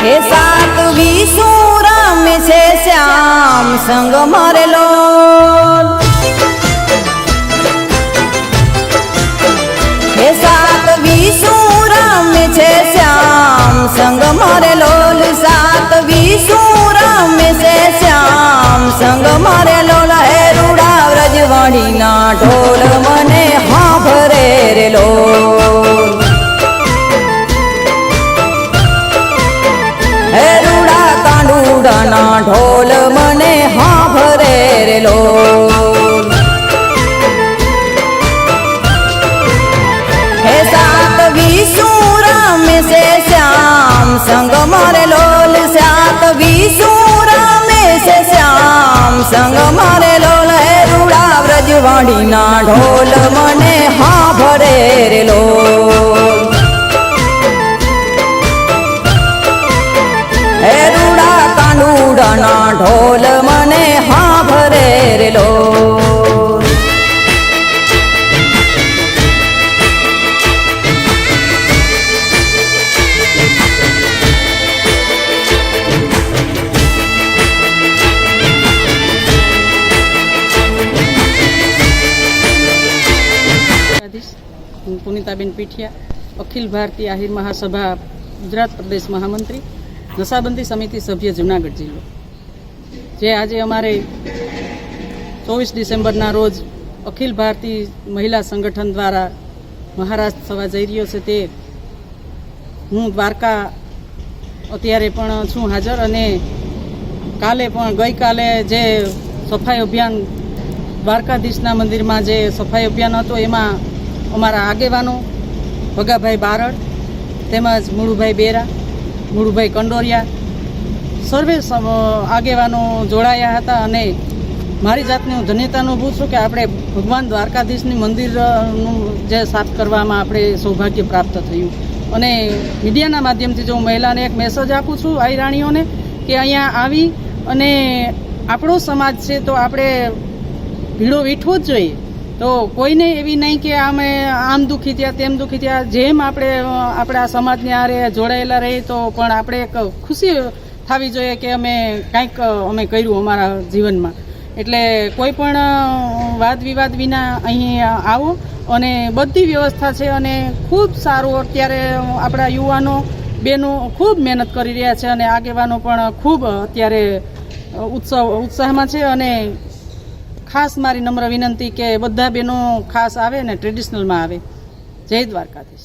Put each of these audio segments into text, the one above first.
हे सात विषु रमे छे श्याम संग मरेलो हे सात विषु रमे छे श्याम संग मरेलो सात विषु रमे छे श्याम संग मरेलो हे रूड़ा व्रजवाणी ना ढोल मने हांभरे रेलो हे रूड़ा कांडूड़ा ना ढोल मने हांभरे रेलो हे सात विषु रमे छे श्याम संग मरेलो सात विषु रमे छे श्याम संग मरेलो हे रूड़ा व्रजवाणी ना ढोल मने हांभरे रेलो हे रूड़ा कांडूड़ा ना ढोल मने हांभरे रेलो पुनीताबेन पीठिया अखिल भारतीय आहिर महासभा गुजरात प्रदेश महामंत्री नशाबंदी समिति सभ्य जूनागढ़ जिल्लो जे आज अमारे 24 डिसेम्बरना रोज अखिल भारतीय महिला संगठन द्वारा महाराष्ट्र थवा जई रह्यो छे ते हूँ द्वारका अत्यारे पण छुं हाजर अने काले पण गई काले जे सफाई अभियान द्वारकाधीशना मंदिर में जे सफाई अभियान हतो एमां अमारा आगेवानो भगाभाई बारड़ तेमज मुळुभाई बेरा मुळुभाई कंडोरिया सर्वे आगेवानो जोड़ाया हता अने मारी जातने हूँ धन्यता अनुभवुं छुं के आपणे भगवान द्वारकाधीशनी मंदिरनुं जे साफ करवामां आपणे सौभाग्य प्राप्त थयुं अने मीडियाना माध्यमथी जो महिलाने एक मेसेज आपूं छुं आईराणीओने के अहींया आवी अने आपणो समाज छे तो आपणे भीड़ो वीठવો જ જોઈએ तो कोईने एवी नहीं कि आमे आम दुखी थया तेम दुखी थया जेम आपणे आपणा समाजने हारे जोड़ायेला रही तो पण आपणे एक खुशी थवी जोईए कि अमे कंईक अमे कर्युं अमारा जीवनमां एटले कोई पण वाद विवाद विना अहीं आवो अने बधी व्यवस्था छे अने खूब सारू अत्यारे आपणा युवानो बेनो खूब मेहनत करी रह्या छे अने आगेवानो पण खूब अत्यारे उत्साहमां छे अने खास मारी नम्र विनंती के बधा बेनो खास आवे ने ट्रेडिशनल में आवे। जय द्वारकाधीश।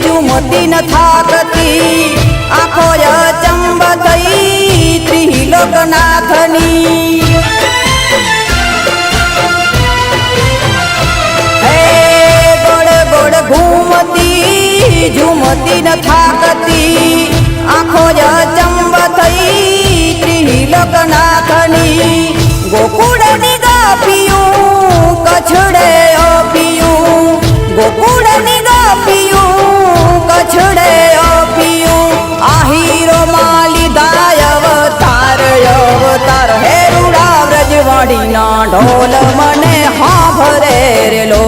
झूमती न थाकती आखो चंब थई त्रिलोकनाथनी घूमती झूमती न थाकती आखो चंब थई त्रिलोकनाथनी गोकुळनी गापियूं कछड़े ओपियूं गोकुळनी गापियूं कछड़े ओपियूं आहीरो माली दाय अवतार अवतार हे रूड़ा व्रजवाणी ना ढोल मने हांभरे रेलो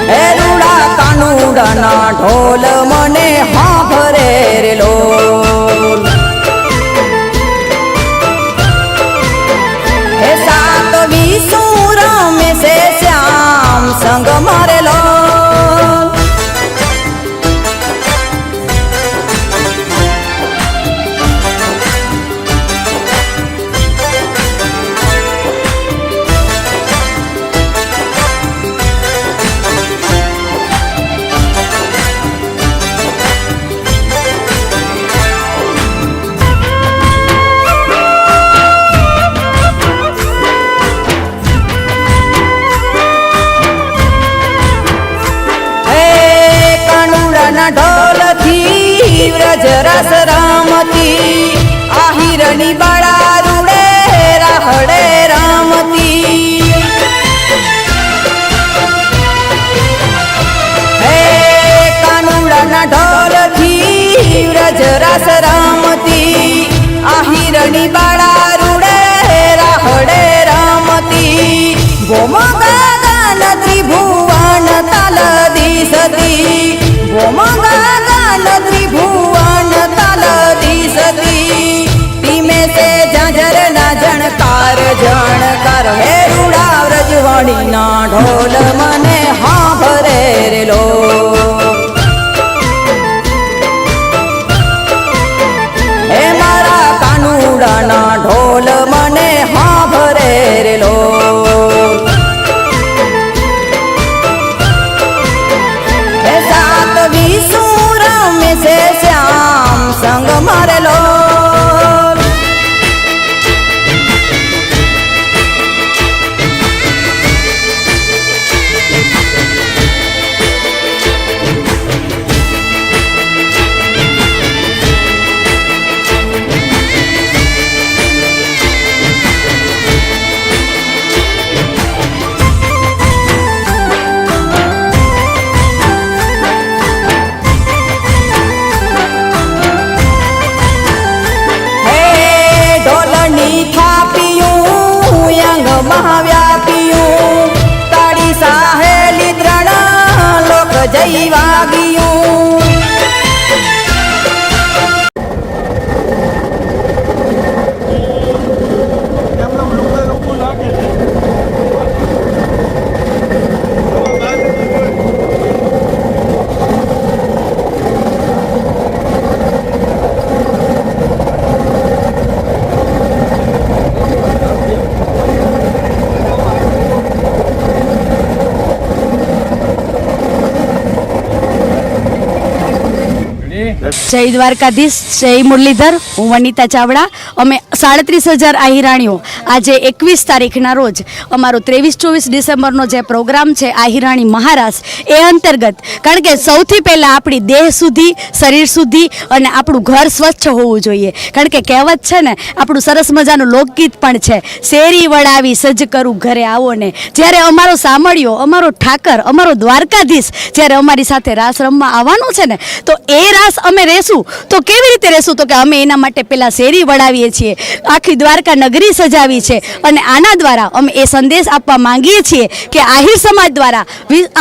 हे रूड़ा कानूड़ा ना ढोल मने हांभरे रेलो हे सात विषु रमे छे श्याम संग मरेलो ढोल थी व्रज रस रामती आहिरणी बाळा रूड़े राहड़े रामती हे કાનુડાના ઢોલથી વ્રજ રાસ રમતી આહિરની બાળા રૂડે રાહડે રમતી ગોમ ગાન ત્રિભુવન તાલ દિશતી ગોમ ગાન ત્રિભુવન તાલ દિશતી ધીમે સે ઝાંઝર ના જણકાર જણકાર હે રૂડા વ્રજવાણીના ઢોલ મને હાંભરે રે લો હે મારા કાનુડાના ઢોલ મને હાંભરે રે લો હે સાત વિસુર મે સે શ્યામ સંગ મારેલો મહાવ્યાપીયું તાળી સાહેલી ત્રણ લોક જઈ વાગ્યું જય દ્વારકાધીશ, જય મુરલીધર. હું વનિતા ચાવડા. અમે 37,000 આહિરાણીઓ આજે 21 તારીખના રોજ અમારો 23-24 ડિસેમ્બરનો જે પ્રોગ્રામ છે આહિરાણી મહારાસ એ અંતર્ગત, કારણ કે સૌથી પહેલાં આપણી દેહ સુધી, શરીર સુધી અને આપણું ઘર સ્વચ્છ હોવું જોઈએ. કારણ કે કહેવત છે ને, આપણું સરસ મજાનું લોકગીત પણ છે, શેરી વડાવી સજ કરું ઘરે આવો ને. જ્યારે અમારો સામળિયો, અમારો ઠાકર, અમારો દ્વારકાધીશ જ્યારે અમારી સાથે રાસ રમવા આવવાનો છે ને, તો એ રાસ અમે રહેશું તો કેવી રીતે રહેશું? તો કે અમે એના માટે પહેલાં શેરી વડાવીએ છીએ, આખી દ્વારકા નગરી સજાવી છે. અને આના દ્વારા અમે એ સંદેશ આપવા માંગીએ છીએ કે આહિર સમાજ દ્વારા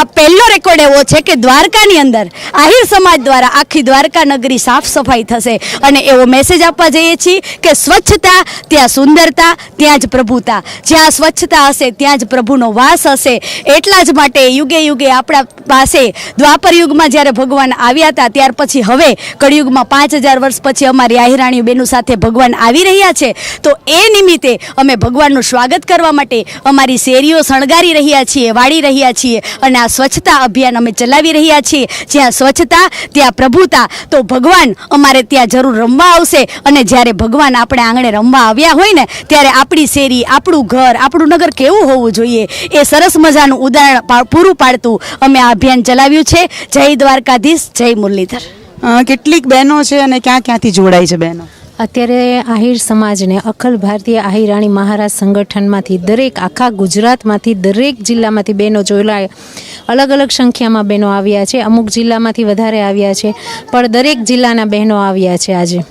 આ પહેલો રેકોર્ડ એવો છે કે દ્વારકાની અંદર આહિર સમાજ દ્વારા આખી દ્વારકા નગરી સાફ સફાઈ થશે. અને એવો મેસેજ આપવા જઈએ છીએ કે સ્વચ્છતા ત્યાં સુંદરતા, ત્યાં જ પ્રભુતા. જ્યાં સ્વચ્છતા હશે ત્યાં જ પ્રભુનો વાસ હશે. એટલા જ માટે યુગે યુગે આપણા પાસે દ્વાપર યુગમાં જ્યારે ભગવાન આવ્યા હતા, ત્યાર પછી હવે કળિયુગમાં 5000 વર્ષ પછી અમારી આહિરાણીઓ બેનો સાથે ભગવાન આવી રહ્યા છે. તો એ નિમિત્તે અમે ભગવાનનું સ્વાગત કરવા માટે અમારી શેરીઓ શણગારી રહ્યા છીએ, વાળી રહ્યા છીએ અને આ સ્વચ્છતા અભિયાન અમે ચલાવી રહ્યા છીએ. જ્યાં સ્વચ્છતા ત્યાં પ્રભુતા. તો ભગવાન અમારે ત્યાં જરૂર રમવા આવશે. અને જ્યારે ભગવાન આપણે આંગણે રમવા આવ્યા હોય ને, ત્યારે આપણી શેરી, આપણું ઘર, આપણું નગર કેવું હોવું જોઈએ એ સરસ મજાનું ઉદાહરણ પૂરું પાડતું અમે આ અભિયાન ચલાવ્યું છે. જય દ્વારકાધીશ, જય મુરલીધર. કેટલીક બહેનો છે અને ક્યાં ક્યાંથી જોડાય છે બહેનો? અત્યારે આહિર સમાજને અખિલ ભારતીય આહિરાણી મહારાજ સંગઠનમાંથી દરેક આખા ગુજરાતમાંથી દરેક જિલ્લામાંથી બહેનો જોડાય. અલગ અલગ સંખ્યામાં બહેનો આવ્યા છે. અમુક જિલ્લામાંથી વધારે આવ્યા છે, પણ દરેક જિલ્લાના બહેનો આવ્યા છે આજે.